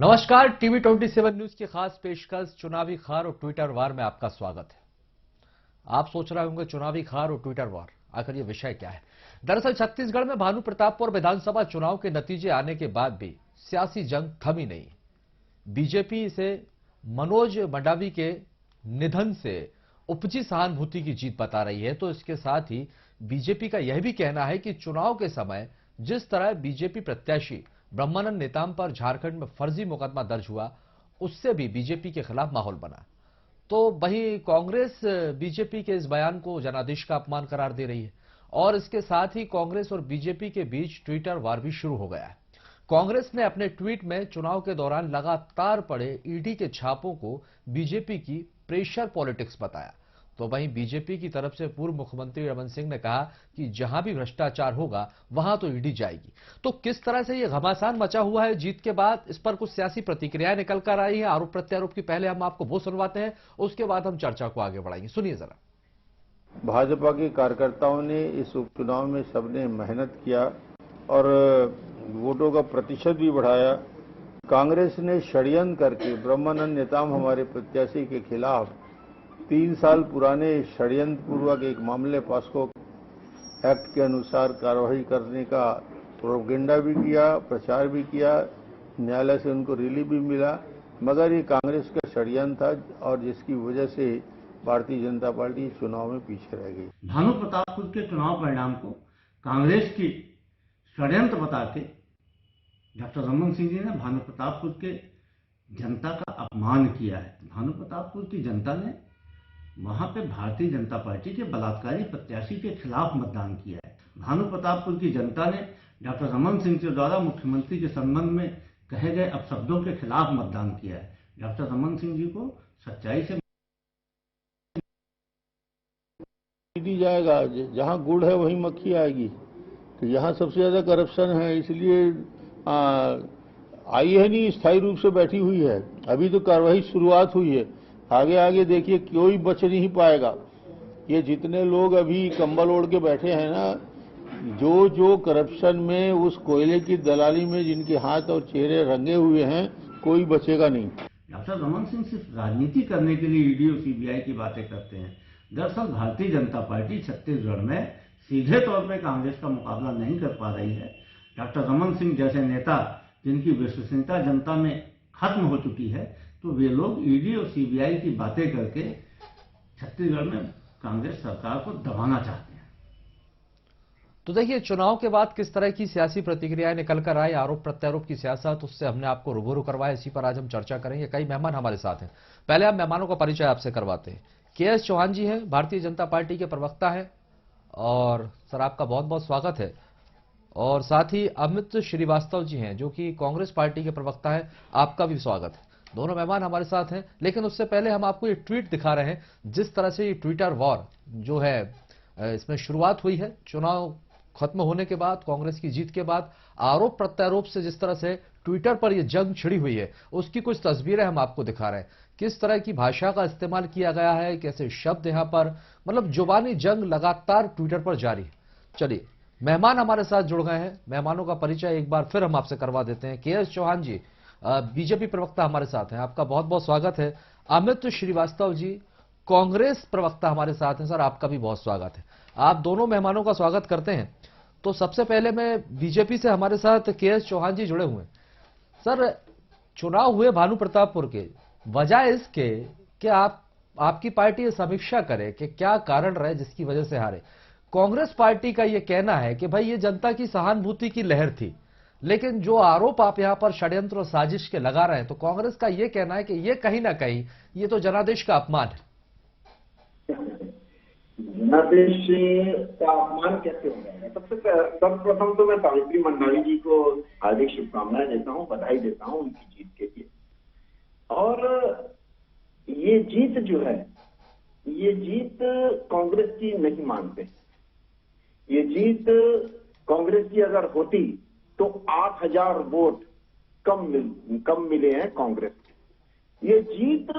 नमस्कार, TV 27 news की खास पेशकश चुनावी खार और ट्विटर वार में आपका स्वागत है। आप सोच रहे होंगे चुनावी खार और ट्विटर वार, आखिर ये विषय क्या है? दरअसल छत्तीसगढ़ में भानु प्रतापपुर विधानसभा चुनाव के नतीजे आने के बाद भी सियासी जंग थमी नहीं। बीजेपी से मनोज मंडावी के निधन से उपजी सहानुभूति की जीत बता रही है, तो इसके साथ ही बीजेपी का यह भी कहना है कि चुनाव के समय जिस तरह बीजेपी प्रत्याशी ब्रह्मानंद नेताम पर झारखंड में फर्जी मुकदमा दर्ज हुआ, उससे भी बीजेपी के खिलाफ माहौल बना। तो वहीं कांग्रेस बीजेपी के इस बयान को जनादेश का अपमान करार दे रही है और इसके साथ ही कांग्रेस और बीजेपी के बीच ट्विटर वार भी शुरू हो गया है। कांग्रेस ने अपने ट्वीट में चुनाव के दौरान लगातार पड़े ईडी के छापों को बीजेपी की प्रेशर पॉलिटिक्स बताया। तो वहीं बीजेपी की तरफ से पूर्व मुख्यमंत्री रमन सिंह ने कहा कि जहां भी भ्रष्टाचार होगा वहां तो ईडी जाएगी। तो किस तरह से यह घमासान मचा हुआ है जीत के बाद, इस पर कुछ सियासी प्रतिक्रियाएं निकल कर आई है आरोप प्रत्यारोप की। पहले हम आपको वो सुनवाते हैं, उसके बाद हम चर्चा को आगे बढ़ाएंगे। सुनिए जरा। भाजपा के कार्यकर्ताओं ने इस उपचुनाव में सबने मेहनत किया और वोटों का प्रतिशत भी बढ़ाया। कांग्रेस ने षड्यंत्र करके ब्रह्मानंद नेताम हमारे प्रत्याशी के खिलाफ 3 साल पुराने षड्यंत्र पूर्वक एक मामले पॉस्को एक्ट के अनुसार कार्रवाई करने का प्रोपेगेंडा भी किया, प्रचार भी किया। न्यायालय से उनको रिलीफ भी मिला, मगर ये कांग्रेस का षड्यंत्र था और जिसकी वजह से भारतीय जनता पार्टी चुनाव में पीछे रह गई। भानु प्रतापपुर के चुनाव परिणाम को कांग्रेस की षड्यंत्र बता के डॉक्टर रमन सिंह जी ने भानु प्रतापपुर के जनता का अपमान किया है। भानु प्रतापपुर की जनता ने वहां पे भारतीय जनता पार्टी के बलात्कारी प्रत्याशी के खिलाफ मतदान किया है। भानु प्रतापपुर की जनता ने डॉक्टर रमन सिंह के द्वारा मुख्यमंत्री के संबंध में कहे गए अपशब्दों के खिलाफ मतदान किया है। डॉक्टर रमन सिंह जी को सच्चाई से दी जाएगा, जहां गुड़ है वहीं मक्खी आएगी। तो यहाँ सबसे ज्यादा करप्शन है, इसलिए आई है नहीं, स्थायी रूप से बैठी हुई है। अभी तो कार्रवाई शुरुआत हुई है, आगे आगे देखिए कोई बच नहीं पाएगा। ये जितने लोग अभी कंबल ओढ़ के बैठे हैं ना, जो करप्शन में उस कोयले की दलाली में जिनके हाथ और चेहरे रंगे हुए हैं, कोई बचेगा नहीं। डॉक्टर रमन सिंह सिर्फ राजनीति करने के लिए ईडी और सीबीआई की बातें करते हैं। दरअसल भारतीय जनता पार्टी छत्तीसगढ़ में सीधे तौर पर कांग्रेस का मुकाबला नहीं कर पा रही है। डॉक्टर रमन सिंह जैसे नेता जिनकी विश्वसनीयता जनता में खत्म हो चुकी है, तो वे लोग ईडी और सीबीआई की बातें करके छत्तीसगढ़ में कांग्रेस सरकार को दबाना चाहते हैं। तो देखिए, चुनाव के बाद किस तरह की सियासी प्रतिक्रियाएं निकल कर आई, आरोप प्रत्यारोप की सियासत, उससे हमने आपको रूबरू करवाया। इसी पर आज हम चर्चा करेंगे। कई मेहमान हमारे साथ हैं। पहले हम मेहमानों का परिचय आपसे करवाते हैं। के.एस. चौहान जी हैं, भारतीय जनता पार्टी के प्रवक्ता हैं, और सर आपका बहुत बहुत स्वागत है। और साथ ही अमित श्रीवास्तव जी हैं, जो कि कांग्रेस पार्टी के प्रवक्ता हैं, आपका भी स्वागत है। दोनों मेहमान हमारे साथ हैं। लेकिन उससे पहले हम आपको ये ट्वीट दिखा रहे हैं, जिस तरह से ये ट्विटर वॉर जो है, इसमें शुरुआत हुई है चुनाव खत्म होने के बाद, कांग्रेस की जीत के बाद आरोप प्रत्यारोप से जिस तरह से ट्विटर पर यह जंग छिड़ी हुई है, उसकी कुछ तस्वीरें हम आपको दिखा रहे हैं। किस तरह की भाषा का इस्तेमाल किया गया है, कैसे शब्द यहां पर, मतलब जुबानी जंग लगातार ट्विटर पर जारी है। चलिए, मेहमान हमारे साथ जुड़ गए हैं। मेहमानों का परिचय एक बार फिर हम आपसे करवा देते हैं। के.एस. चौहान जी बीजेपी प्रवक्ता हमारे साथ हैं, आपका बहुत बहुत स्वागत है। अमित श्रीवास्तव जी कांग्रेस प्रवक्ता हमारे साथ हैं, सर आपका भी बहुत स्वागत है। आप दोनों मेहमानों का स्वागत करते हैं। तो सबसे पहले मैं बीजेपी से हमारे साथ के.एस. चौहान जी जुड़े हुए हैं। सर, चुनाव हुए भानु प्रतापपुर के, वजह इसके कि आपकी पार्टी ये समीक्षा करे कि क्या कारण रहे जिसकी वजह से हारे। कांग्रेस पार्टी का ये कहना है कि भाई ये जनता की सहानुभूति की लहर थी, लेकिन जो आरोप आप यहां पर षड्यंत्र और साजिश के लगा रहे हैं, तो कांग्रेस का ये कहना है कि ये कहीं ना कहीं ये तो जनादेश का अपमान है। जनादेश का अपमान कैसे हो जाएगा? सर्वप्रथम तो मैं सावित्री मंडावी जी को हार्दिक शुभकामनाएं देता हूं, बधाई देता हूं उनकी जीत के लिए। और ये जीत जो है, ये जीत कांग्रेस की नहीं मानते। ये जीत कांग्रेस की अगर होती तो 8000 वोट कम मिले हैं कांग्रेस को। ये जीत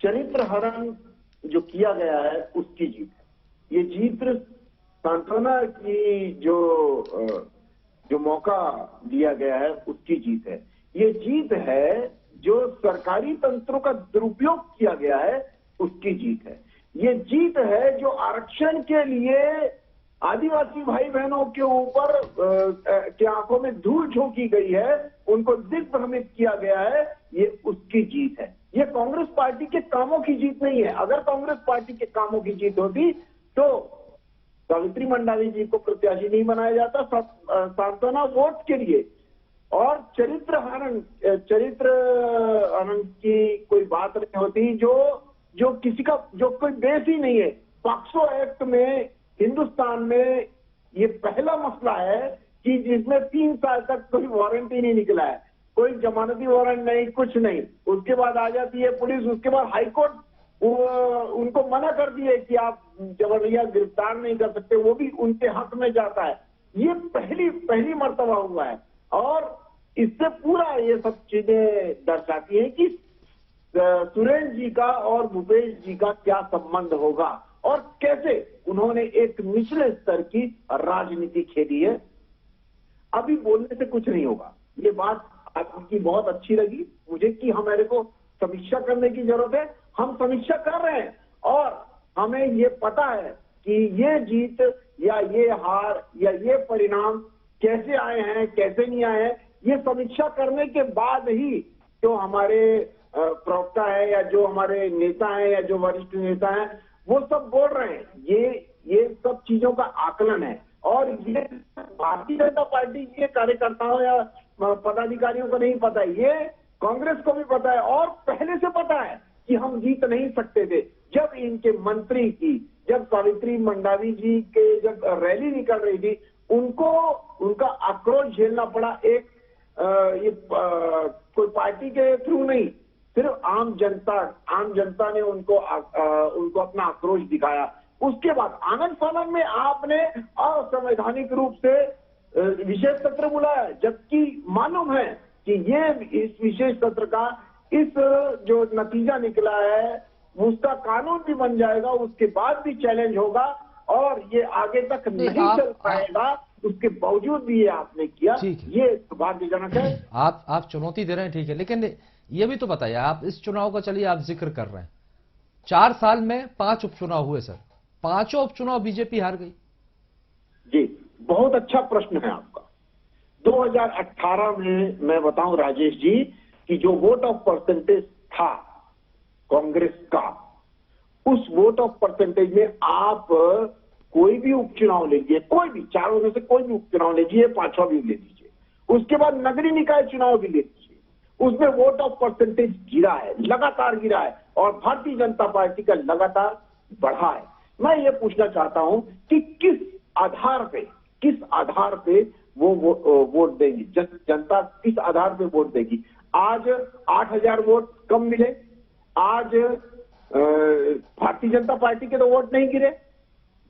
चरित्र हरण जो किया गया है उसकी जीत है। ये जीत सांत्वना की जो मौका दिया गया है उसकी जीत है। ये जीत है जो सरकारी तंत्रों का दुरुपयोग किया गया है, उसकी जीत है। ये जीत है जो आरक्षण के लिए आदिवासी भाई बहनों के ऊपर के आंखों में धूल झोंकी गई है, उनको दिग्भ्रमित किया गया है, ये उसकी जीत है। ये कांग्रेस पार्टी के कामों की जीत नहीं है। अगर कांग्रेस पार्टी के कामों की जीत होती तो सावित्री मंडावी जी को प्रत्याशी नहीं बनाया जाता सांत्वना वोट के लिए। और चरित्र हनन की कोई बात नहीं होती जो किसी का जो कोई बेस ही नहीं है। पॉक्सो एक्ट में हिंदुस्तान में ये पहला मसला है कि जिसमें 3 साल तक कोई वारंट ही नहीं निकला है, कोई जमानती वारंट नहीं, कुछ नहीं। उसके बाद आ जाती है पुलिस, उसके बाद हाईकोर्ट उनको मना कर दिए कि आप जबरदस्ती गिरफ्तार नहीं कर सकते, वो भी उनके हक में जाता है। ये पहली मर्तबा हुआ है और इससे पूरा ये सब चीजें दर्शाती हैं कि सुरेंद्र जी का और भूपेश जी का क्या संबंध होगा और कैसे उन्होंने एक निचले स्तर की राजनीति खेली है। अभी बोलने से कुछ नहीं होगा। ये बात आपकी बहुत अच्छी लगी मुझे कि हमारे को समीक्षा करने की जरूरत है। हम समीक्षा कर रहे हैं और हमें ये पता है कि ये जीत या ये हार या ये परिणाम कैसे आए हैं, कैसे नहीं आए हैं, ये समीक्षा करने के बाद ही जो हमारे प्रवक्ता है या जो हमारे नेता हैं या जो वरिष्ठ नेता हैं वो सब बोल रहे हैं। ये सब चीजों का आकलन है और ये भारतीय जनता पार्टी के कार्यकर्ताओं या पदाधिकारियों को नहीं पता है, ये कांग्रेस को भी पता है और पहले से पता है कि हम जीत नहीं सकते थे। जब इनके मंत्री की, जब सावित्री मंडावी जी के जब रैली निकल रही थी, उनका आक्रोश झेलना पड़ा। कोई पार्टी के थ्रू नहीं, सिर्फ आम जनता ने उनको अपना आक्रोश दिखाया। उसके बाद आनंद फानन में आपने असंवैधानिक रूप से विशेष सत्र बुलाया, जबकि मालूम है कि ये इस विशेष सत्र का इस जो नतीजा निकला है उसका कानून भी बन जाएगा, उसके बाद भी चैलेंज होगा और ये आगे तक नहीं चल पाएगा। उसके बावजूद भी ये आपने किया, ये दुर्भाग्यजनक है। आप चुनौती दे रहे हैं, ठीक है, लेकिन ये भी तो बताइए, आप इस चुनाव का चलिए आप जिक्र कर रहे हैं, 4 साल में 5 उपचुनाव हुए सर, 5 उपचुनाव बीजेपी हार गई। जी, बहुत अच्छा प्रश्न है आपका। 2018 में मैं बताऊं राजेश जी कि जो वोट ऑफ परसेंटेज था कांग्रेस का, उस वोट ऑफ परसेंटेज में आप कोई भी उपचुनाव लीजिए, कोई भी चारों में से कोई भी उपचुनाव लीजिए, 5वां भी ले लीजिए, उसके बाद नगरीय निकाय चुनाव भी ले लीजिए, उसमें वोट ऑफ परसेंटेज गिरा है, लगातार गिरा है और भारतीय जनता पार्टी का लगातार बढ़ा है। मैं ये पूछना चाहता हूं कि किस आधार पे वो वोट देगी, जनता किस आधार पे वोट देगी। आज 8000 वोट कम मिले, आज भारतीय जनता पार्टी के तो वोट नहीं गिरे,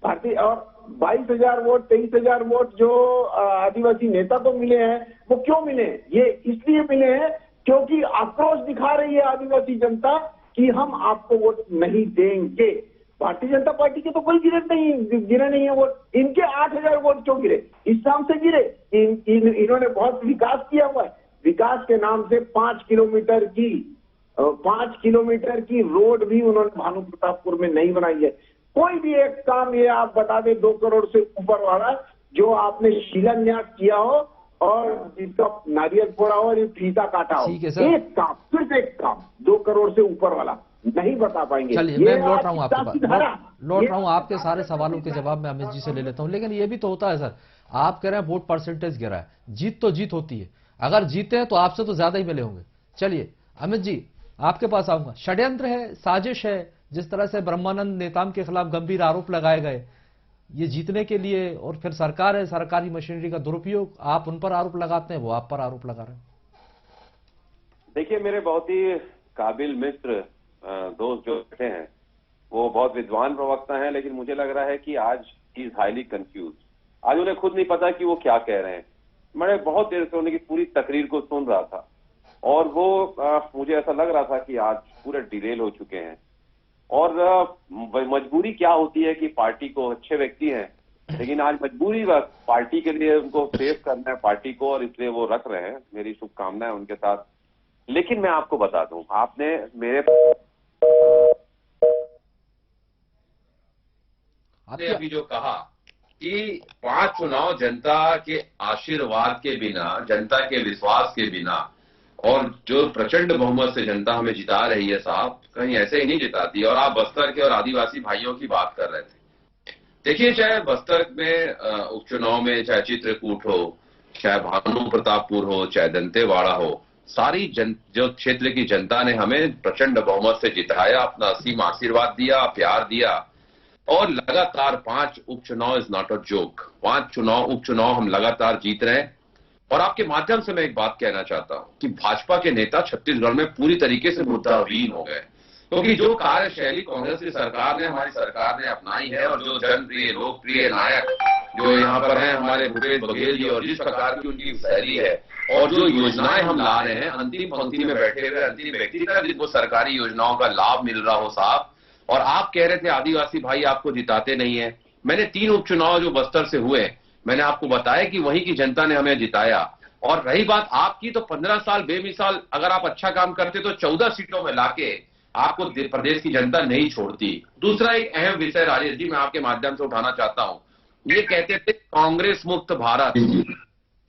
और 22,000 वोट 23,000 वोट जो आदिवासी नेता को मिले हैं, वो क्यों मिले? ये इसलिए मिले हैं क्योंकि आक्रोश दिखा रही है आदिवासी जनता कि हम आपको वोट नहीं देंगे। भारतीय जनता पार्टी के तो कोई गिरे नहीं है वोट। इनके 8000 वोट क्यों गिरे? इस नाम से गिरे, इन्होंने बहुत विकास किया हुआ है। विकास के नाम से 5 किलोमीटर की रोड भी उन्होंने भानु प्रतापपुर में नहीं बनाई है। कोई भी एक काम ये आप बता दें 2 करोड़ से ऊपर वाला जो आपने शिलान्यास किया हो और जिसका नारियल फोड़ा हो और फीता काटा हो, एक काम, सिर्फ एक काम 2 करोड़ से ऊपर वाला नहीं बता पाएंगे। चलिए मैं लौट रहा हूं आपके पास, लौट रहा हूं आपके सारे सवालों के जवाब मैं अमित जी से ले लेता हूं। लेकिन ये भी तो होता है सर, आप कह रहे हैं वोट परसेंटेज गिरा है, जीत तो जीत होती है, अगर जीते हैं तो आपसे तो ज्यादा ही मिले होंगे। चलिए अमित जी आपके पास आऊंगा, षड्यंत्र है, साजिश है, जिस तरह से ब्रह्मानंद नेताम के खिलाफ गंभीर आरोप लगाए गए ये जीतने के लिए, और फिर सरकार है, सरकारी मशीनरी का दुरुपयोग, आप उन पर आरोप लगाते हैं, वो आप पर आरोप लगा रहे हैं। देखिए मेरे बहुत ही काबिल मित्र दोस्त जो बैठे हैं वो बहुत विद्वान प्रवक्ता हैं, लेकिन मुझे लग रहा है कि आज ही इज हाईली कंफ्यूज। आज उन्हें खुद नहीं पता कि वो क्या कह रहे हैं। मैं बहुत देर से उन्हें की पूरी तकरीर को सुन रहा था और वो मुझे ऐसा लग रहा था कि आज पूरे डिरेल हो चुके हैं। और मजबूरी क्या होती है कि पार्टी को, अच्छे व्यक्ति हैं लेकिन आज मजबूरी बस पार्टी के लिए उनको सेव करना है पार्टी को, और इसलिए वो रख रहे हैं। मेरी शुभकामनाएं उनके साथ। लेकिन मैं आपको बता दूं, आपने मेरे अभी जो कहा कि 5 चुनाव जनता के आशीर्वाद के बिना, जनता के विश्वास के बिना, और जो प्रचंड बहुमत से जनता हमें जिता रही है साहब, कहीं ऐसे ही नहीं जिताती। और आप बस्तर के और आदिवासी भाइयों की बात कर रहे थे। देखिए, चाहे बस्तर में उपचुनाव में चाहे चित्रकूट हो, चाहे भानु प्रतापपुर हो, चाहे दंतेवाड़ा हो, सारी जो क्षेत्र की जनता ने हमें प्रचंड बहुमत से जिताया, अपना असीम आशीर्वाद दिया, प्यार दिया। और लगातार 5 उपचुनाव इज नॉट अ जोक। 5 उपचुनाव हम लगातार जीत रहे हैं। और आपके माध्यम से मैं एक बात कहना चाहता हूं कि भाजपा के नेता छत्तीसगढ़ में पूरी तरीके से मुद्दाविहीन हो गए, क्योंकि जो कार्यशैली कांग्रेस की सरकार ने, हमारी सरकार ने अपनाई है, और जो जनप्रिय लोकप्रिय नायक जो यहाँ पर हैं हमारे भूपेश बघेल जी, और जिस प्रकार की उनकी शैली है, और जो योजनाएं हम ला रहे हैं, अंतिम पंक्ति में बैठे हुए अंतिम व्यक्ति तक जिनको सरकारी योजनाओं का लाभ मिल रहा हो साहब। और आप कह रहे थे आदिवासी भाई आपको जिताते नहीं है। मैंने 3 उपचुनाव जो बस्तर से हुए, मैंने आपको बताया कि वहीं की जनता ने हमें जिताया। और रही बात आपकी, तो 15 साल बेमिसाल अगर आप अच्छा काम करते तो 14 सीटों में लाके आपको प्रदेश की जनता नहीं छोड़ती। दूसरा एक अहम विषय राजेश जी मैं आपके माध्यम से उठाना चाहता हूं। ये कहते थे कांग्रेस मुक्त भारत।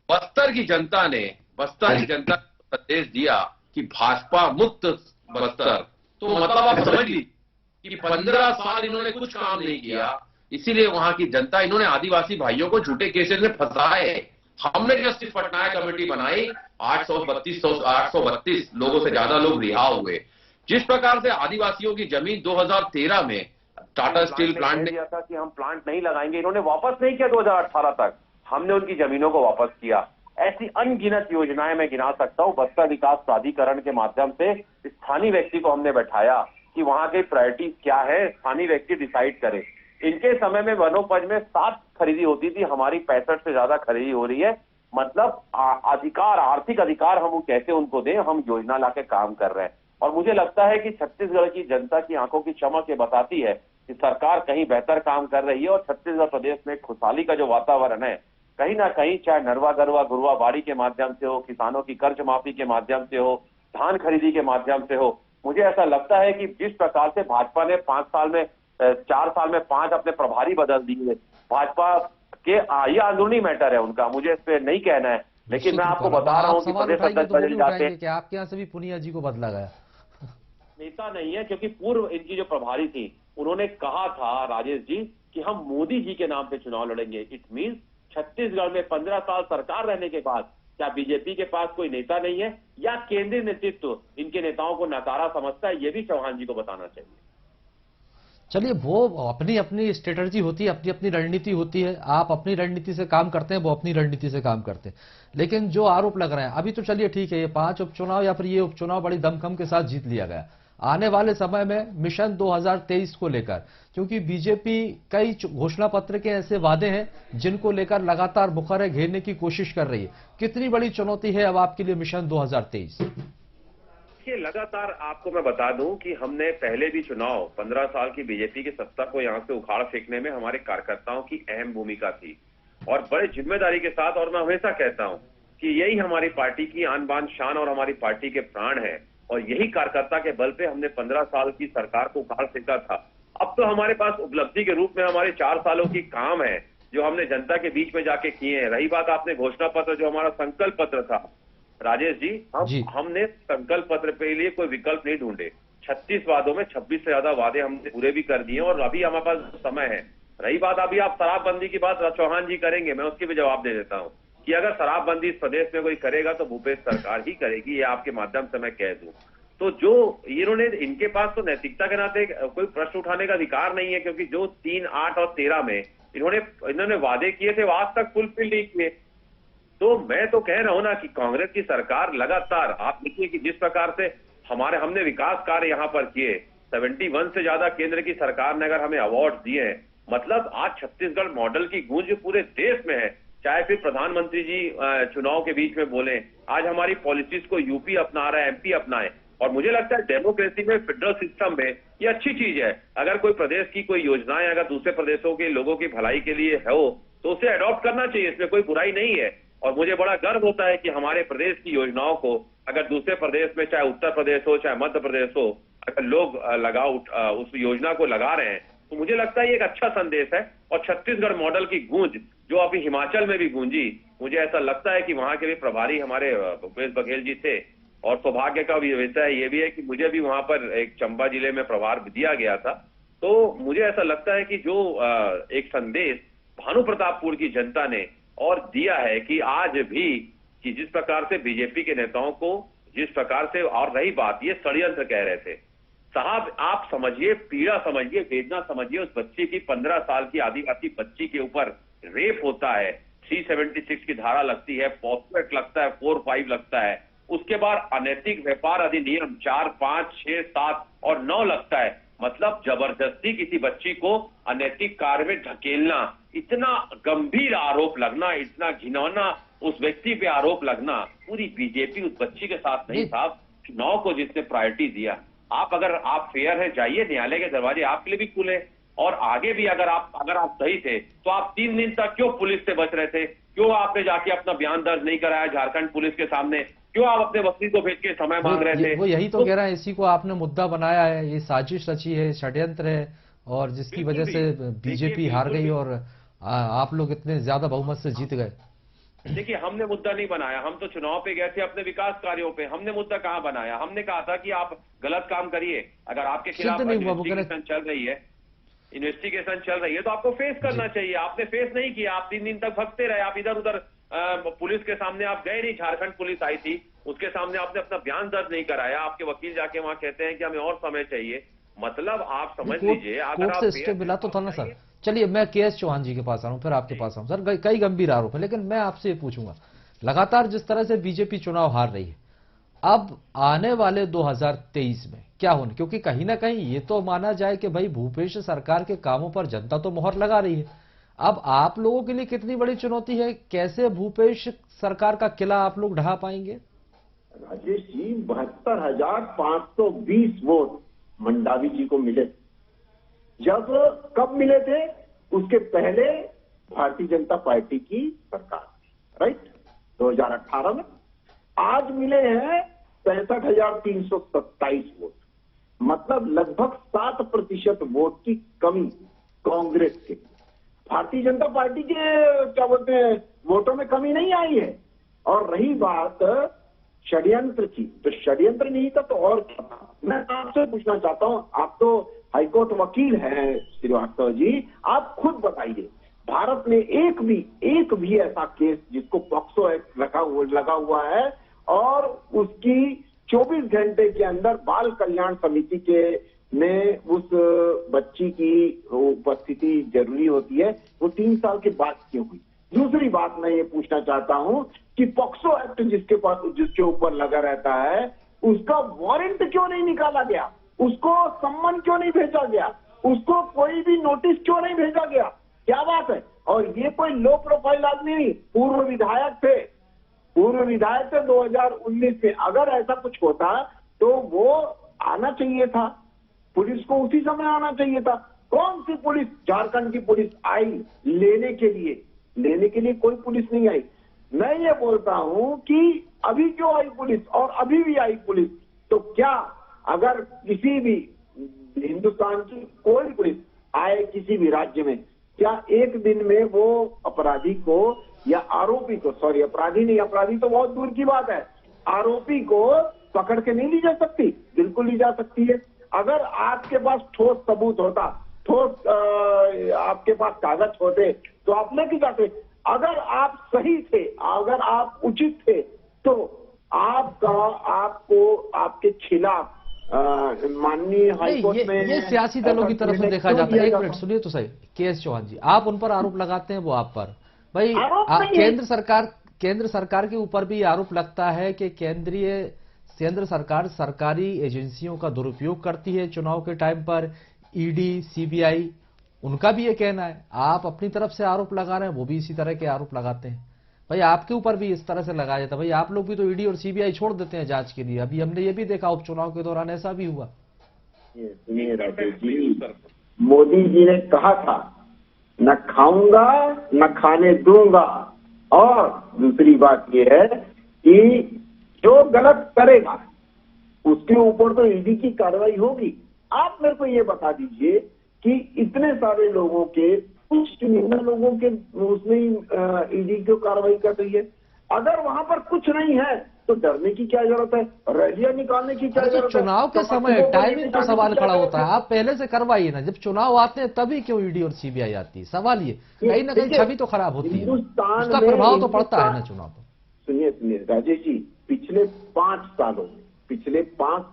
बस्तर की जनता ने संदेश दिया कि भाजपा मुक्त बस्तर। तो मतलब आप समझ लीजिए कि 15 साल इन्होंने कुछ काम नहीं किया, इसीलिए वहां की जनता, इन्होंने आदिवासी भाइयों को झूठे केसेस में फंसाए। हमने जस्टिस पटनायक कमेटी बनाई, 832 लोगों से ज्यादा लोग रिहा हुए। जिस प्रकार से आदिवासियों की जमीन 2013 में टाटा स्टील प्लांट ने दिया था कि हम प्लांट नहीं लगाएंगे, इन्होंने वापस नहीं किया। 2018 तक हमने उनकी जमीनों को वापस किया। ऐसी अनगिनत योजनाएं मैं गिना सकता हूं। बस्तर विकास प्राधिकरण के माध्यम से स्थानीय व्यक्ति को हमने बैठाया कि वहां की प्रायोरिटीज क्या है, स्थानीय व्यक्ति डिसाइड करे। इनके समय में वनोपज में 7 खरीदी होती थी, हमारी 65 से ज्यादा खरीदी हो रही है। मतलब अधिकार, आर्थिक अधिकार हम कैसे उनको दें, हम योजना लाके काम कर रहे हैं। और मुझे लगता है कि छत्तीसगढ़ की जनता की आंखों की चमक ये बताती है कि सरकार कहीं बेहतर काम कर रही है। और छत्तीसगढ़ प्रदेश में खुशहाली का जो वातावरण है, कहीं ना कहीं चाहे नरवा गरवा गुरुआ बाड़ी के माध्यम से हो, किसानों की कर्ज माफी के माध्यम से हो, धान खरीदी के माध्यम से हो, मुझे ऐसा लगता है कि जिस प्रकार से भाजपा ने 4 साल में 5 अपने प्रभारी बदल दिए, भाजपा के ये अंदरूनी मैटर है उनका, मुझे इस पे नहीं कहना है। लेकिन मैं आपको बता रहा हूँ कि प्रदेश अध्यक्ष बदल जाते हैं। आपके यहाँ से भी पुनिया जी को बदला गया नेता नहीं है, क्योंकि पूर्व इनकी जो प्रभारी थी उन्होंने कहा था राजेश जी कि हम मोदी जी के नाम पे चुनाव लड़ेंगे। इट मींस छत्तीसगढ़ में 15 साल सरकार रहने के बाद क्या बीजेपी के पास कोई नेता नहीं है, या केंद्रीय नेतृत्व इनके नेताओं को नकारा समझता है? ये भी चौहान जी को बताना चाहिए। चलिए, वो अपनी अपनी स्ट्रेटजी होती है, अपनी अपनी रणनीति होती है। आप अपनी रणनीति से काम करते हैं, वो अपनी रणनीति से काम करते हैं। लेकिन जो आरोप लग रहे हैं अभी, तो चलिए ठीक है, ये 5 उपचुनाव या फिर ये उपचुनाव बड़ी दमखम के साथ जीत लिया गया। आने वाले समय में मिशन 2023 को लेकर, क्योंकि बीजेपी कई घोषणा पत्र के ऐसे वादे हैं जिनको लेकर लगातार मुखर घेरने की कोशिश कर रही है। कितनी बड़ी चुनौती है अब आपके लिए मिशन 2023? लगातार आपको मैं बता दूं कि हमने पहले भी चुनाव 15 साल की बीजेपी की सत्ता को यहां से उखाड़ फेंकने में हमारे कार्यकर्ताओं की अहम भूमिका थी, और बड़े जिम्मेदारी के साथ। और मैं हमेशा कहता हूं कि यही हमारी पार्टी की आन बान शान और हमारी पार्टी के प्राण है, और यही कार्यकर्ता के बल पे हमने 15 साल की सरकार को उखाड़ फेंका था। अब तो हमारे पास उपलब्धि के रूप में हमारे 4 सालों की काम है जो हमने जनता के बीच में जाके किए हैं। रही बात आपने घोषणा पत्र, जो हमारा संकल्प पत्र था राजेश जी, हमने संकल्प पत्र के लिए कोई विकल्प नहीं ढूंढे। 36 वादों में 26 से ज्यादा वादे हमने पूरे भी कर दिए, और अभी हमारे पास समय है। रही बात, अभी आप शराबबंदी की बात चौहान जी करेंगे, मैं उसकी भी जवाब दे देता हूं कि अगर शराबबंदी इस प्रदेश में कोई करेगा तो भूपेश सरकार ही करेगी, ये आपके माध्यम से मैं कह दूं। तो जो इन्होंने, इनके पास तो नैतिकता के नाते कोई प्रश्न उठाने का अधिकार नहीं है, क्योंकि जो 3, 8 और 13 में इन्होंने वादे किए थे वो आज तक फुलफिल नहीं किए। तो मैं तो कह रहा हूं ना कि कांग्रेस की सरकार लगातार, आप देखिए कि जिस प्रकार से हमने विकास कार्य यहाँ पर किए, 71 से ज्यादा केंद्र की सरकार ने अगर हमें अवार्ड दिए हैं, मतलब आज छत्तीसगढ़ मॉडल की गूंज पूरे देश में है। चाहे फिर प्रधानमंत्री जी चुनाव के बीच में बोले, आज हमारी पॉलिसीज को यूपी अपना रहा है, एमपी अपनाए। और मुझे लगता है डेमोक्रेसी में, फेडरल सिस्टम में ये अच्छी चीज है। अगर कोई प्रदेश की कोई योजनाएं अगर दूसरे प्रदेशों के लोगों की भलाई के लिए है हो तो उसे अडॉप्ट करना चाहिए, इसमें कोई बुराई नहीं है। और मुझे बड़ा गर्व होता है कि हमारे प्रदेश की योजनाओं को अगर दूसरे प्रदेश में, चाहे उत्तर प्रदेश हो चाहे मध्य प्रदेश हो, अगर लोग उस योजना को लगा रहे हैं तो मुझे लगता है ये एक अच्छा संदेश है। और छत्तीसगढ़ मॉडल की गूंज जो अभी हिमाचल में भी गूंजी, मुझे ऐसा लगता है कि वहां के भी प्रभारी हमारे भूपेश बघेल जी थे। और सौभाग्य का भी विषय ये भी है कि मुझे भी वहां पर एक चंबा जिले में प्रभार दिया गया था। तो मुझे ऐसा लगता है कि जो एक संदेश भानु प्रतापपुर की जनता ने और दिया है कि आज भी कि जिस प्रकार से बीजेपी के नेताओं को जिस प्रकार से, और रही बात ये षड्यंत्र कह रहे थे साहब, आप समझिए, पीड़ा समझिए, वेदना समझिए। उस बच्ची की 15 साल की आदिवासी बच्ची के ऊपर रेप होता है, 376 की धारा लगती है, पॉस्को एक्ट लगता है, 4-5 लगता है, उसके बाद अनैतिक व्यापार अधिनियम 4, 5, 6, 7 और 9 लगता है। मतलब जबरदस्ती किसी बच्ची को अनैतिक कार्य में ढकेलना, इतना गंभीर आरोप लगना, इतना घिनौना उस व्यक्ति पे आरोप लगना। पूरी बीजेपी उस बच्ची के साथ नहीं साहब, चुनाव को जिसने प्रायोरिटी दिया। अगर आप फेयर है, जाइए, न्यायालय के दरवाजे आपके लिए भी खुले। और आगे भी अगर आप सही थे तो आप 3 दिन तक क्यों पुलिस से बच रहे थे? क्यों आपने जाके अपना बयान दर्ज नहीं कराया झारखंड पुलिस के सामने? क्यों आप अपने वकील को भेज के समय मांग रहे थे? वो यही तो कह रहा है, इसी को आपने मुद्दा बनाया है, ये साजिश रची है, षड्यंत्र है, और जिसकी वजह से बीजेपी हार गई और आप लोग इतने ज्यादा बहुमत से जीत गए। देखिए, हमने मुद्दा नहीं बनाया, हम तो चुनाव पे गए थे अपने विकास कार्यों पे। हमने मुद्दा कहां बनाया? हमने कहा था कि आप गलत काम करिए, अगर आपके खिलाफ इन्वेस्टिगेशन चल रही है तो आपको फेस करना चाहिए। आपने फेस नहीं किया, आप 3 दिन तक भगते रहे, आप इधर उधर पुलिस के सामने आप गए नहीं। झारखंड पुलिस आई थी, उसके सामने आपने अपना बयान दर्ज नहीं कराया। आपके वकील जाके वहां कहते हैं कि हमें और समय चाहिए। मतलब आप समझ लीजिए, अगर आप स्टे मिला तो था ना सर। चलिए, मैं के.एस. चौहान जी के पास आ रहा हूं, फिर आपके पास आऊं। सर, कई गंभीर आरोप है, लेकिन मैं आपसे ये पूछूंगा, लगातार जिस तरह से बीजेपी चुनाव हार रही है, अब आने वाले 2023 में क्या होने, क्योंकि कहीं ना कहीं ये तो माना जाए कि भाई भूपेश सरकार के कामों पर जनता तो मोहर लगा रही है। अब आप लोगों के लिए कितनी बड़ी चुनौती है, कैसे भूपेश सरकार का किला आप लोग ढहा पाएंगे? राजेश जी, 72,520 वोट मंडावी जी को मिले। जब कब मिले थे? उसके पहले भारतीय जनता पार्टी की सरकार थी, राइट, 2018 में। आज मिले हैं 65,327 वोट, मतलब लगभग 7% वोट की कमी कांग्रेस के। भारतीय जनता पार्टी के क्या बोलते हैं वोटों में कमी नहीं आई है। और रही बात षड्यंत्र की, तो षड्यंत्र नहीं था तो और क्या था? मैं आपसे पूछना चाहता हूं, आप तो हाईकोर्ट वकील हैं श्रीवास्तव जी, आप खुद बताइए, भारत में एक भी ऐसा केस जिसको पॉक्सो एक्ट लगा हुआ है और उसकी 24 घंटे के अंदर बाल कल्याण समिति के में उस बच्ची की उपस्थिति जरूरी होती है, वो 3 साल के बाद क्यों हुई? दूसरी बात मैं ये पूछना चाहता हूं कि पॉक्सो एक्ट जिसके ऊपर लगा रहता है, उसका वारंट क्यों नहीं निकाला गया? उसको सम्मन क्यों नहीं भेजा गया? उसको कोई भी नोटिस क्यों नहीं भेजा गया? क्या बात है? और ये कोई लो प्रोफाइल आदमी नहीं, पूर्व विधायक थे 2019 में। अगर ऐसा कुछ होता तो वो आना चाहिए था, पुलिस को उसी समय आना चाहिए था। कौन सी पुलिस? झारखंड की पुलिस आई लेने के लिए कोई पुलिस नहीं आई। मैं ये बोलता हूं कि अभी क्यों आई पुलिस और अभी भी आई पुलिस? तो क्या अगर किसी भी हिंदुस्तान की कोई पुलिस आए किसी भी राज्य में, क्या एक दिन में वो अपराधी को या आरोपी को, सॉरी अपराधी नहीं, अपराधी तो बहुत दूर की बात है, आरोपी को पकड़ के नहीं ली जा सकती? बिल्कुल ली जा सकती है। अगर आपके पास ठोस सबूत होता, ठोस आपके पास कागज होते तो आप लेके जाते। अगर आप सही थे, अगर आप उचित थे, तो आपको आपके खिलाफ माननीय हाईकोर्ट में ये सियासी दलों की तरफ से देखा जाता है। एक मिनट सुनिए तो सही, के.एस. चौहान जी, आप उन पर आरोप लगाते हैं, वो आप पर, भाई केंद्र सरकार के ऊपर भी आरोप लगता है कि केंद्र सरकार सरकारी एजेंसियों का दुरुपयोग करती है चुनाव के टाइम पर। ईडी, सीबीआई, उनका भी ये कहना है। आप अपनी तरफ से आरोप लगा रहे हैं, वो भी इसी तरह के आरोप लगाते हैं। भाई आपके ऊपर भी इस तरह से लगाया जाता, भाई आप लोग भी तो ईडी और सीबीआई छोड़ देते हैं जांच के लिए। अभी हमने ये भी देखा उपचुनाव के दौरान ऐसा भी हुआ। सुनिए राजेश जी, मोदी जी ने कहा था न खाऊंगा न खाने दूंगा, और दूसरी बात यह है कि जो गलत करेगा उसके ऊपर तो ईडी की कार्रवाई होगी। आप मेरे को ये बता दीजिए कि इतने सारे लोगों के, कुछ चुनिंदा लोगों के उसमें ईडी क्यों कार्रवाई कर रही है? अगर वहां पर कुछ नहीं है तो डरने की क्या जरूरत है? रैलियां निकालने की क्या तो जरूरत है? चुनाव के समय टाइमिंग पर सवाल खड़ा होता है। आप पहले से करवाइए ना, जब चुनाव आते हैं तभी क्यों ईडी और सीबीआई आती है? सवाल ये कहीं ना कहीं छवि तो खराब होती है, उसका प्रभाव तो पड़ता है ना चुनाव पर। सुनिए राजेश जी, पिछले 5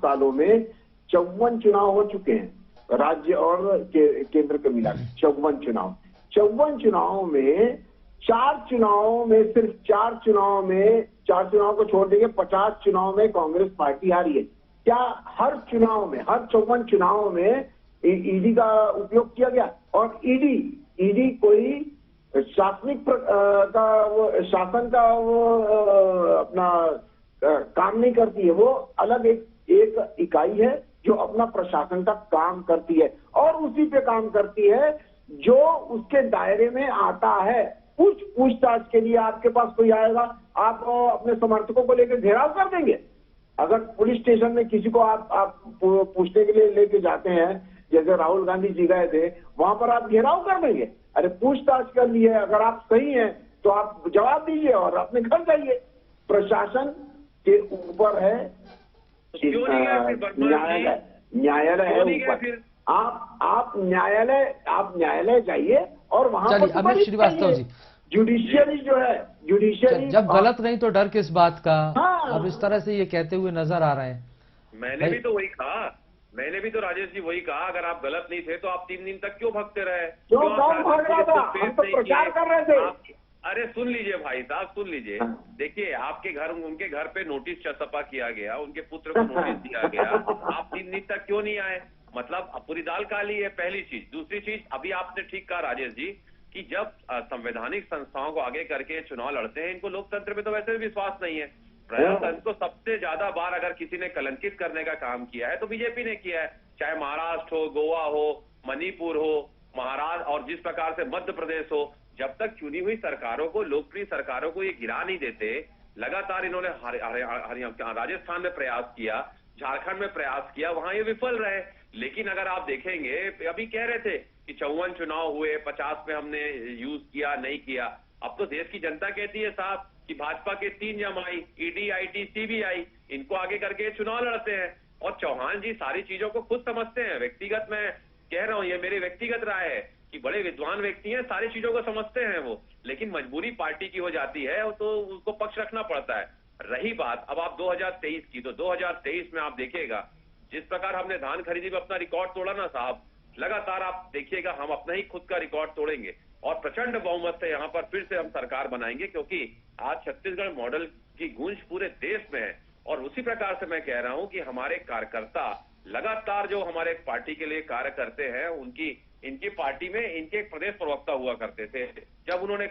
सालों में 54 चुनाव हो चुके हैं, राज्य और केंद्र के मिला 54 चुनाव। 54 चुनावों में 4 चुनावों में, सिर्फ 4 चुनाव को छोड़ देंगे 50 चुनाव में कांग्रेस पार्टी हारी है। क्या हर चुनाव में, हर 54 चुनावों में ईडी का उपयोग किया गया? और ईडी कोई शासन का वो अपना काम नहीं करती है, वो अलग एक इकाई है जो अपना प्रशासन का काम करती है, और उसी पे काम करती है जो उसके दायरे में आता है। पूछताछ के लिए आपके पास कोई आएगा, आप अपने समर्थकों को लेकर घेराव कर देंगे? अगर पुलिस स्टेशन में किसी को आप पूछने के लिए लेके जाते हैं, जैसे राहुल गांधी जी गए थे, वहां पर आप घेराव कर देंगे? अरे पूछताछ कर ली है, अगर आप सही हैं तो आप जवाब दीजिए और अपने घर जाइए। प्रशासन के ऊपर है न्यायालय है ऊपर। आप न्यायालय जाइए और वहां पर अमित श्रीवास्तव जी, जुडिशियरी जो है, जुडिशियरी जब गलत नहीं तो डर किस बात का? हाँ। अब इस तरह से ये कहते हुए नजर आ रहे हैं। मैंने भी तो वही कहा, मैंने भी तो राजेश जी वही कहा, अगर आप गलत नहीं थे तो आप 3 दिन तक क्यों भगते रहे? क्यों भाग रहा था? हम तो प्रचार कर रहे थे। अरे सुन लीजिए भाई साहब, सुन लीजिए। देखिए, आपके घर, उनके घर पे नोटिस छपा किया गया, उनके पुत्र को नोटिस दिया गया, आप 3 दिन तक क्यों नहीं आए? मतलब अब पूरी दाल काली है, पहली चीज। दूसरी चीज, अभी आपने ठीक कहा राजेश जी कि जब संवैधानिक संस्थाओं को आगे करके चुनाव लड़ते हैं, इनको लोकतंत्र में तो वैसे भी विश्वास नहीं है। प्रजातंत्र को सबसे ज्यादा बार अगर किसी ने कलंकित करने का काम किया है तो बीजेपी ने किया है, चाहे महाराष्ट्र हो, गोवा हो, मणिपुर हो, महाराष्ट्र, और जिस प्रकार से मध्य प्रदेश हो। जब तक चुनी हुई सरकारों को, लोकप्रिय सरकारों को ये गिरा नहीं देते, लगातार इन्होंने राजस्थान में प्रयास किया, झारखंड में प्रयास किया, वहां ये विफल रहे। लेकिन अगर आप देखेंगे, अभी कह रहे थे कि 54 चुनाव हुए, 50 में हमने यूज किया, नहीं किया। अब तो देश की जनता कहती है साहब कि भाजपा के 3 जमाई, ईडी, आईटी, सीबीआई, इनको आगे करके चुनाव लड़ते हैं। और चौहान जी सारी चीजों को खुद समझते हैं। व्यक्तिगत मैं कह रहा हूं, ये मेरी व्यक्तिगत राय है कि बड़े विद्वान व्यक्ति हैं, सारी चीजों को समझते हैं वो, लेकिन मजबूरी पार्टी की हो जाती है तो उसको पक्ष रखना पड़ता है। रही बात अब आप 2023 की, तो 2023 में आप देखिएगा जिस प्रकार हमने धान खरीदी में अपना रिकॉर्ड तोड़ा ना साहब, लगातार आप देखिएगा हम अपना ही खुद का रिकॉर्ड तोड़ेंगे और प्रचंड बहुमत से यहाँ पर फिर से हम सरकार बनाएंगे, क्योंकि आज छत्तीसगढ़ मॉडल की गूंज पूरे देश में है। और उसी प्रकार से मैं कह रहा हूं कि हमारे कार्यकर्ता लगातार जो हमारे पार्टी के लिए कार्य करते हैं, इनकी पार्टी में इनके एक प्रदेश प्रवक्ता हुआ करते थे। जब उन्होंने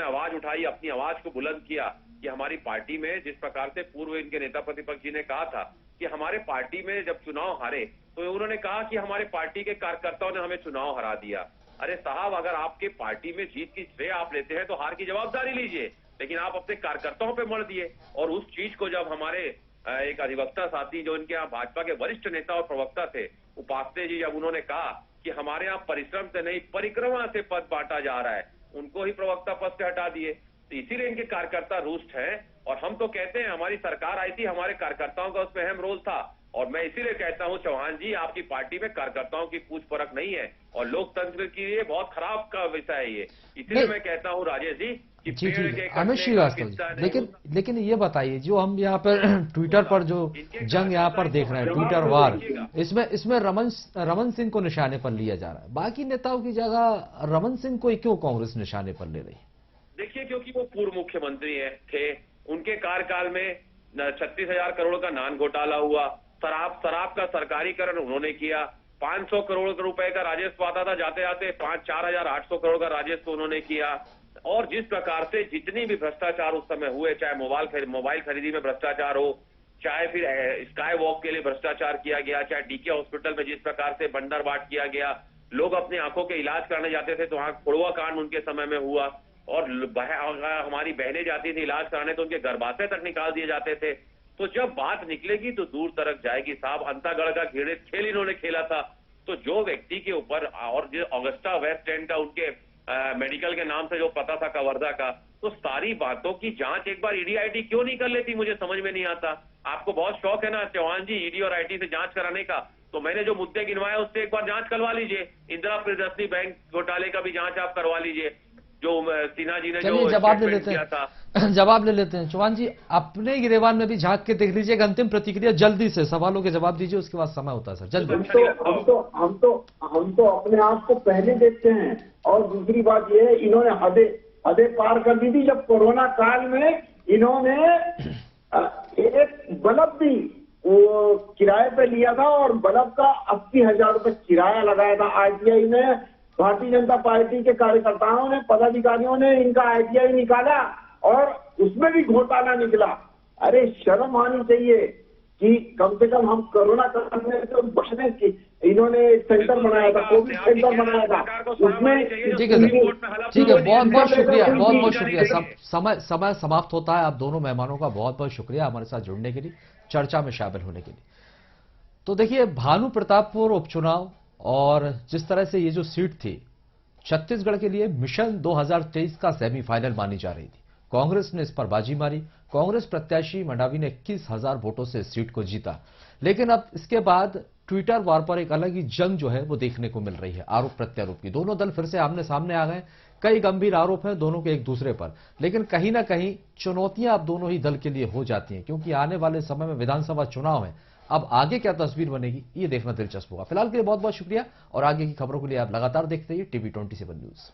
आवाज उठाई, अपनी आवाज को बुलंद किया कि हमारी पार्टी में, जिस प्रकार से पूर्व इनके नेता प्रतिपक्ष जी ने कहा था कि हमारे पार्टी में जब चुनाव हारे तो उन्होंने कहा कि हमारे पार्टी के कार्यकर्ताओं ने हमें चुनाव हरा दिया। अरे साहब, अगर आपके पार्टी में जीत की श्रेय आप लेते हैं तो हार की जवाबदारी लीजिए, लेकिन आप अपने कार्यकर्ताओं पे मर दिए। और उस चीज को जब हमारे एक अधिवक्ता साथी जो इनके यहाँ भाजपा के वरिष्ठ नेता और प्रवक्ता थे, उपाध्याय जी, जब उन्होंने कहा कि हमारे यहाँ परिश्रम से नहीं परिक्रमा से पद बांटा जा रहा है, उनको ही प्रवक्ता पद से हटा दिए। तो इसीलिए इनके कार्यकर्ता रुष्ट हैं। और हम तो कहते हैं हमारी सरकार आई थी, हमारे कार्यकर्ताओं का उसमें अहम रोल था। और मैं इसीलिए कहता हूं चौहान जी, आपकी पार्टी में कार्यकर्ताओं की पूछ परख नहीं है और लोकतंत्र के लिए बहुत खराब का विषय है ये। इसलिए मैं कहता हूं राजेश जी कि पेड़ के अमित श्रीवास्तव जी, लेकिन ये बताइए, जो हम यहाँ पर ट्विटर पर जो जंग यहाँ पर देख रहे हैं, ट्विटर वार, इसमें रमन सिंह को निशाने पर लिया जा रहा है। बाकी नेताओं की जगह रमन सिंह को क्यों कांग्रेस निशाने पर ले रही है? देखिए, क्योंकि वो पूर्व मुख्यमंत्री थे, उनके कार्यकाल में 36,000 करोड़ का नान घोटाला हुआ, शराब का सरकारीकरण उन्होंने किया, 500 करोड़ रुपए का राजस्व आता था, जाते जाते 4,800 करोड़ का राजस्व उन्होंने किया। और जिस प्रकार से जितनी भी भ्रष्टाचार उस समय हुए, चाहे मोबाइल खरीदी में भ्रष्टाचार हो, चाहे फिर स्काई वॉक के लिए भ्रष्टाचार किया गया, चाहे डीके हॉस्पिटल में जिस प्रकार से बंदरबाट किया गया, लोग अपनी आंखों के इलाज कराने जाते थे तो वहां खुड़वा कांड उनके समय में हुआ, और हमारी बहनें जाती थी इलाज कराने तो उनके गर्भाशय तक निकाल दिए जाते थे। तो जब बात निकलेगी तो दूर तक जाएगी साहब। अंतागढ़ का खेल इन्होंने खेला था, तो जो व्यक्ति के ऊपर, और जो ऑगस्टा वेस्ट एंड का उनके मेडिकल के नाम से जो पता था कवर्धा का, तो सारी बातों की जांच एक बार ईडी आईटी क्यों नहीं कर लेती, मुझे समझ में नहीं आता। आपको बहुत शौक है ना चौहान जी ईडी और आईटी से जांच कराने का, तो मैंने जो मुद्दे गिनवाए उससे एक बार जांच करवा लीजिए। इंदिरा प्रियदर्शनी बैंक घोटाले का भी जांच आप करवा लीजिए, जो सिन्हा जी ने जो जवाब ले स्टेटमेंट लेते किया था। हैं जवाब ले लेते हैं चौहान जी, अपने गिरेबान में भी झांक के देख लीजिए। अंतिम प्रतिक्रिया जल्दी से, सवालों के जवाब दीजिए, उसके बाद समय होता है सर, जल्दी। हम तो अपने आप को पहले देखते हैं। और दूसरी बात यह है, इन्होंने हदें पार कर दी थी। जब कोरोना काल में इन्होंने एक बल्ब भी वो किराए पे लिया था, और बल्ब का 80,000 रुपए किराया लगाया था आरटीआई में। भारतीय जनता पार्टी के कार्यकर्ताओं ने, पदाधिकारियों ने इनका आरटीआई निकाला और उसमें भी घोटाला निकला। अरे शर्म आनी चाहिए कि कम से कम हम कोरोना करने से बचने की, इन्होंने सेंटर बनाया था, कोविड सेंटर बनाया था, उसमें ठीक है सर, ठीक है, बहुत बहुत शुक्रिया, बहुत बहुत शुक्रिया। समय समाप्त होता है। आप दोनों मेहमानों का बहुत बहुत शुक्रिया हमारे साथ जुड़ने के लिए, चर्चा में शामिल होने के लिए। तो देखिए, भानु प्रतापपुर उपचुनाव और जिस तरह से ये जो सीट थी छत्तीसगढ़ के लिए मिशन 2023 का सेमीफाइनल मानी जा रही थी। कांग्रेस ने इस पर बाजी मारी। कांग्रेस प्रत्याशी मंडावी ने 21,000 वोटों से सीट को जीता। लेकिन अब इसके बाद ट्विटर वार पर एक अलग ही जंग जो है वो देखने को मिल रही है, आरोप प्रत्यारोप की। दोनों दल फिर से आमने सामने आ गए। कई गंभीर आरोप हैं दोनों के एक दूसरे पर, लेकिन कहीं ना कहीं चुनौतियां अब दोनों ही दल के लिए हो जाती हैं, क्योंकि आने वाले समय में विधानसभा चुनाव है। अब आगे क्या तस्वीर बनेगी ये देखना दिलचस्प होगा। फिलहाल के लिए बहुत बहुत शुक्रिया, और आगे की खबरों के लिए आप लगातार देखते रहिए TV 27 न्यूज।